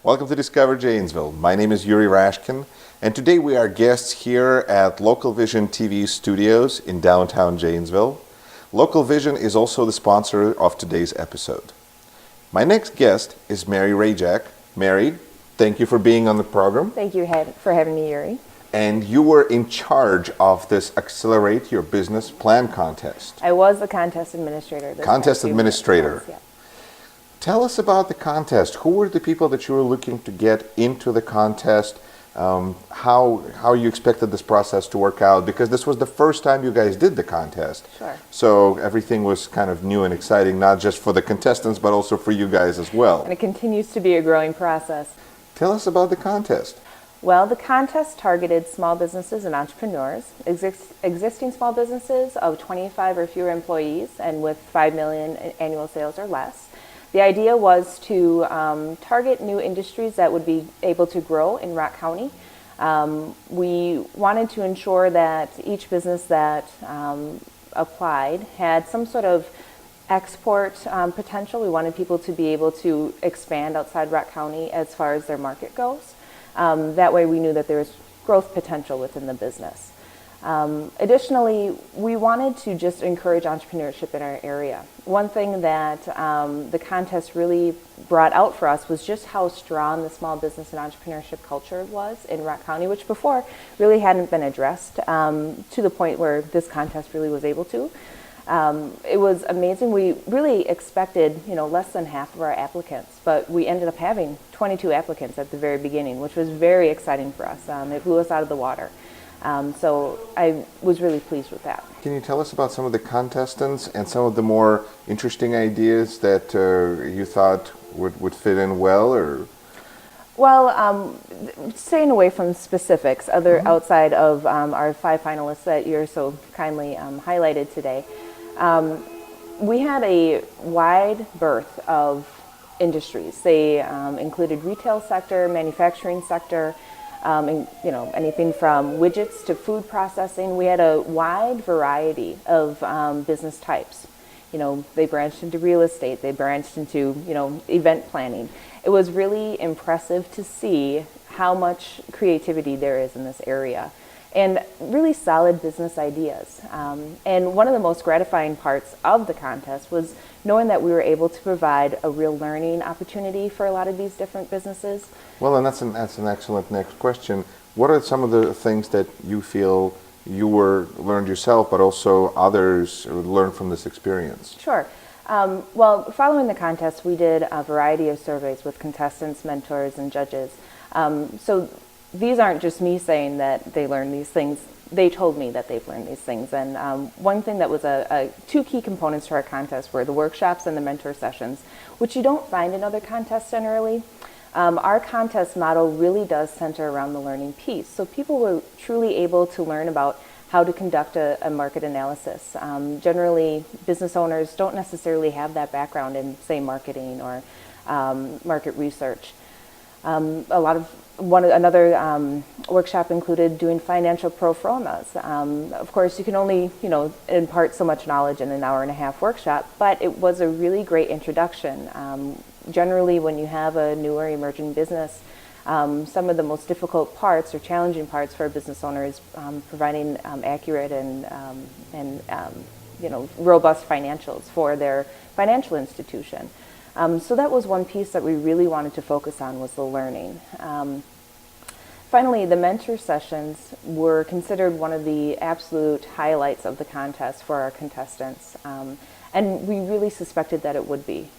Welcome to Discover Janesville. My name is Yuri Rashkin, and today we are guests here at Local Vision TV studios in downtown Janesville. Local Vision is also the sponsor of today's episode. My next guest is Mary Rajack. Mary, thank you for being on the program. Thank you for having me, Yuri. And you were in charge of this Accelerate Your Business Plan contest. I was the contest administrator. Contest administrator. Yeah. Tell us about the contest. Who were the people that you were looking to get into the contest? How you expected this process to work out? Because this was the first time you guys did the contest. Sure. So everything was kind of new and exciting, not just for the contestants, but also for you guys as well. And it continues to be a growing process. Tell us about the contest. Well, the contest targeted small businesses and entrepreneurs, existing small businesses of 25 or fewer employees and with 5 million annual sales or less. The idea was to target new industries that would be able to grow in Rock County. We wanted to ensure that each business that applied had some sort of export potential. We wanted people to be able to expand outside Rock County as far as their market goes. That way we knew that there was growth potential within the business. Additionally, we wanted to just encourage entrepreneurship in our area. One thing that the contest really brought out for us was just how strong the small business and entrepreneurship culture was in Rock County, which before really hadn't been addressed to the point where this contest really was able to. It was amazing. We really expected, less than half of our applicants, but we ended up having 22 applicants at the very beginning, which was very exciting for us. It blew us out of the water. So I was really pleased with that. Can you tell us about some of the contestants and some of the more interesting ideas that you thought would fit in well, or? Well, staying away from specifics, outside of our 5 finalists that you're so kindly highlighted today, we had a wide berth of industries. They included retail sector, manufacturing sector, anything from widgets to food processing. We had a wide variety of business types. They branched into real estate. They branched into, event planning. It was really impressive to see how much creativity there is in this area and really solid business ideas. And one of the most gratifying parts of the contest was knowing that we were able to provide a real learning opportunity for a lot of these different businesses. Well, and that's an excellent next question. What are some of the things that you feel you learned yourself, but also others learned from this experience? Sure. Well, following the contest, we did a variety of surveys with contestants, mentors, and judges. So these aren't just me saying that they learned these things. They told me that they've learned these things. And one thing that was two key components to our contest were the workshops and the mentor sessions, which you don't find in other contests generally. Our contest model really does center around the learning piece. So people were truly able to learn about how to conduct a market analysis. Generally, business owners don't necessarily have that background in, say, marketing or market research. Another workshop included doing financial pro formas. Of course, you can only, impart so much knowledge in an hour and a half workshop, but it was a really great introduction. Generally, when you have a newer emerging business, some of the most difficult parts or challenging parts for a business owner is providing accurate and robust financials for their financial institution. So that was one piece that we really wanted to focus on, was the learning. Finally, the mentor sessions were considered one of the absolute highlights of the contest for our contestants. And we really suspected that it would be.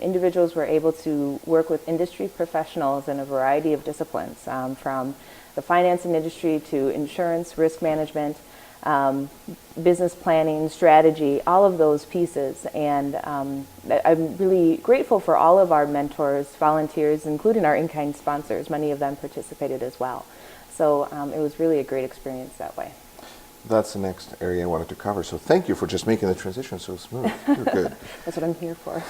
Individuals were able to work with industry professionals in a variety of disciplines, from the financing industry to insurance, risk management, business planning, strategy, all of those pieces. And I'm really grateful for all of our mentors, volunteers, including our in-kind sponsors. Many of them participated as well. So it was really a great experience that way. That's the next area I wanted to cover. So thank you for just making the transition so smooth. You're good. That's what I'm here for.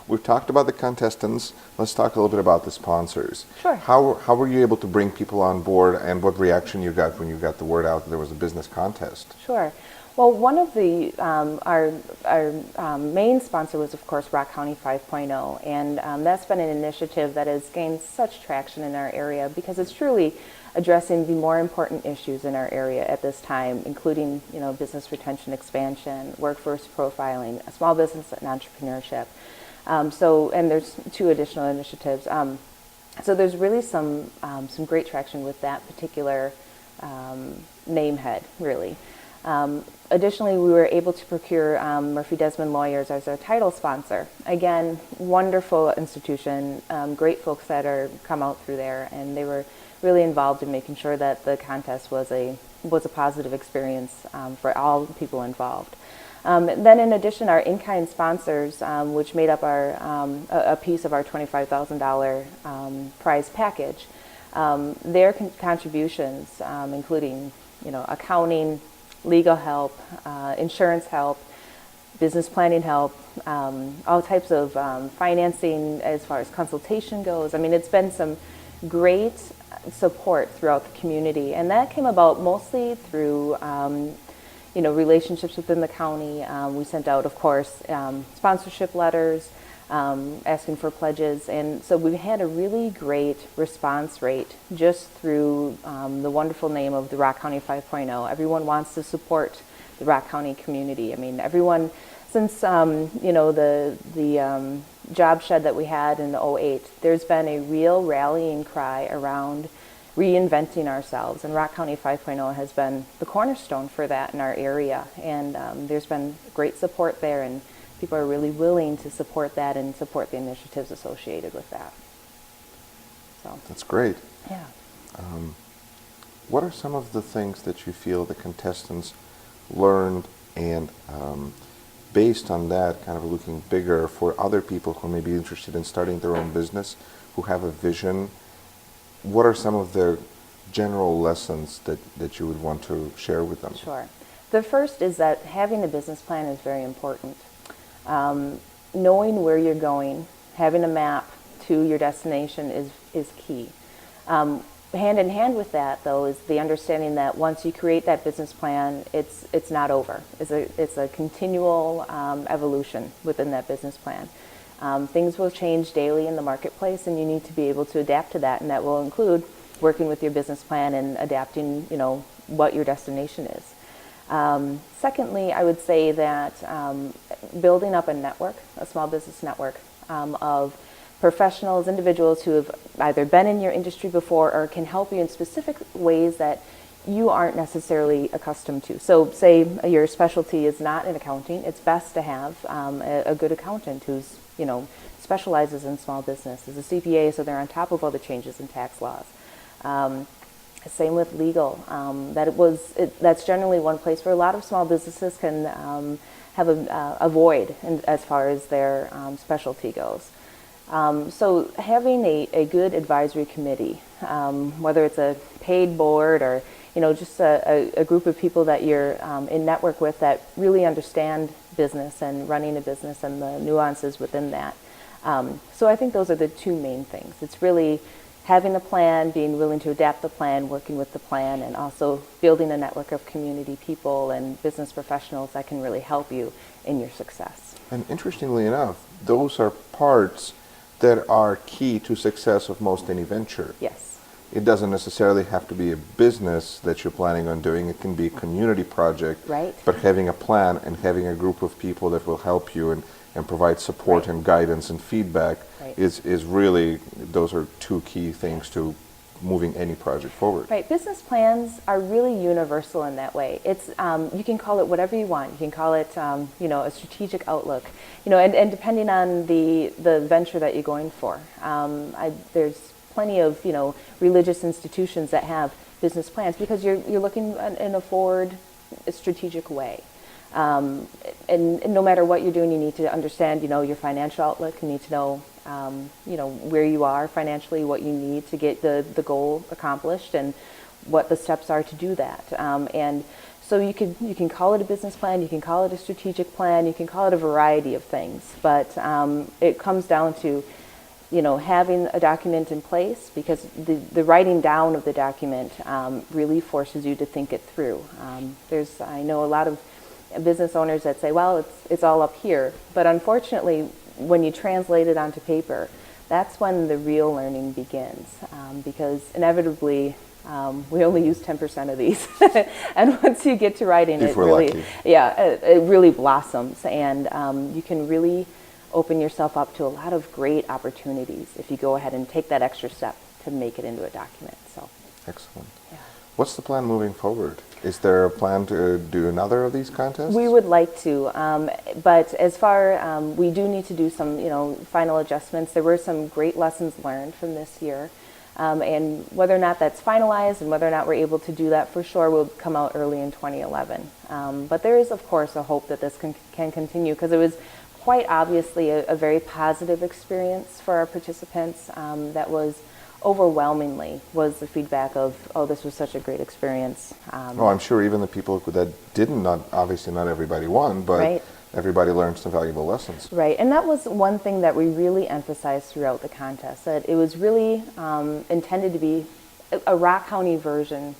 We've talked about the contestants. Let's talk a little bit about the sponsors. Sure. How were you able to bring people on board, and what reaction you got when you got the word out that there was a business contest? Sure. Well, one of the our main sponsor was, of course, Rock County 5.0, and that's been an initiative that has gained such traction in our area because it's truly addressing the more important issues in our area at this time, including business retention, expansion, workforce profiling, small business and entrepreneurship. And there's two additional initiatives. So there's really some great traction with that particular name head, really. Additionally, we were able to procure Murphy Desmond Lawyers as our title sponsor. Again, wonderful institution, great folks that are come out through there, and they were really involved in making sure that the contest was a positive experience for all people involved. Then, in addition, our in-kind sponsors, which made up our a piece of our $25,000 prize package, their contributions, including accounting, legal help, insurance help, business planning help, all types of financing as far as consultation goes. I mean, it's been some great support throughout the community, and that came about mostly through relationships within the county. We sent out, of course, sponsorship letters, asking for pledges, and so we had a really great response rate just through the wonderful name of the Rock County 5.0. Everyone wants to support the Rock County community. I mean, everyone, since the job shed that we had in '08, there's been a real rallying cry around reinventing ourselves, and Rock County 5.0 has been the cornerstone for that in our area, and there's been great support there, and people are really willing to support that and support the initiatives associated with that. So That's great. yeah. What are some of the things that you feel the contestants learned, and based on that, kind of looking bigger for other people who may be interested in starting their own business, who have a vision, what are some of the general lessons that you would want to share with them? Sure. The first is that having a business plan is very important. Knowing where you're going, having a map to your destination is key. Hand in hand with that, though, is the understanding that once you create that business plan, it's not over. It's a continual evolution within that business plan. Things will change daily in the marketplace, and you need to be able to adapt to that, and that will include working with your business plan and adapting, what your destination is. Secondly, I would say that building up a network, a small business network of professionals, individuals who have either been in your industry before or can help you in specific ways that you aren't necessarily accustomed to. So say your specialty is not in accounting, it's best to have a good accountant who's, specializes in small business, is a CPA, so they're on top of all the changes in tax laws. Same with legal. That's generally one place where a lot of small businesses can have a void as far as their specialty goes. So having a good advisory committee, whether it's a paid board or just a group of people that you're in network with that really understand business and running a business and the nuances within that. So I think those are the two main things. It's really having a plan, being willing to adapt the plan, working with the plan, and also building a network of community people and business professionals that can really help you in your success. And interestingly enough, those are parts that are key to success of most any venture. Yes. It doesn't necessarily have to be a business that you're planning on doing. It can be a community project. Right. But having a plan and having a group of people that will help you and provide support and guidance and feedback is really, those are two key things to moving any project forward. Right. Business plans are really universal in that way. It's you can call it whatever you want. You can call it a strategic outlook. And depending on the venture that you're going for. There's plenty of religious institutions that have business plans because you're looking in a forward strategic way. And no matter what you're doing, you need to understand your financial outlook. You need to know where you are financially, what you need to get the goal accomplished, and what the steps are to do that. And so you can call it a business plan, you can call it a strategic plan, you can call it a variety of things, but it comes down to having a document in place, because the writing down of the document really forces you to think it through. I know a lot of business owners that say, well, it's all up here. But unfortunately, when you translate it onto paper, that's when the real learning begins, because inevitably we only use 10% of these. And once you get to writing, If we're lucky. it really blossoms, and you can really open yourself up to a lot of great opportunities if you go ahead and take that extra step to make it into a document. So, Excellent. yeah. What's the plan moving forward? Is there a plan to do another of these contests? We would like to, but as far, we do need to do some, final adjustments. There were some great lessons learned from this year, and whether or not that's finalized and whether or not we're able to do that for sure will come out early in 2011. But there is, of course, a hope that this can continue, because it was quite obviously a very positive experience for our participants. That was overwhelmingly was the feedback of, oh, this was such a great experience. Oh, I'm sure even the people that didn't, obviously not everybody won, but Right. everybody learned some valuable lessons. Right, and that was one thing that we really emphasized throughout the contest, that it was really intended to be a Rock County version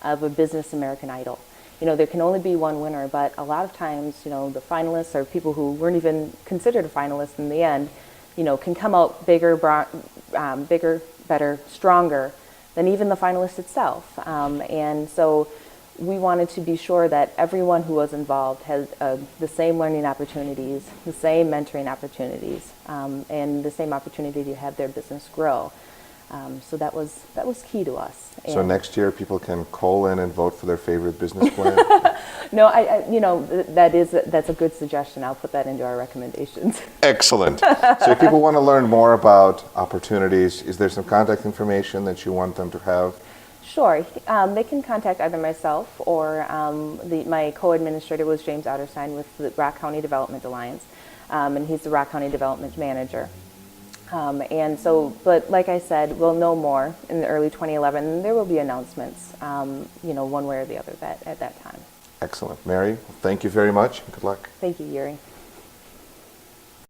of a Business American Idol. There can only be one winner, but a lot of times, the finalists or people who weren't even considered a finalist in the end, can come out bigger, better, stronger than even the finalist itself. And so we wanted to be sure that everyone who was involved had the same learning opportunities, the same mentoring opportunities, and the same opportunity to have their business grow. So that was key to us. So And next year people can call in and vote for their favorite business plan? no, that's a good suggestion. I'll put that into our recommendations. Excellent. So if people want to learn more about opportunities, is there some contact information that you want them to have? Sure. They can contact either myself or my co-administrator was James Otterstein with the Rock County Development Alliance, and he's the Rock County Development Manager. But like I said, we'll know more in the early 2011, and there will be announcements, one way or the other at that time. Excellent. Mary, thank you very much. Good luck. Thank you, Yuri.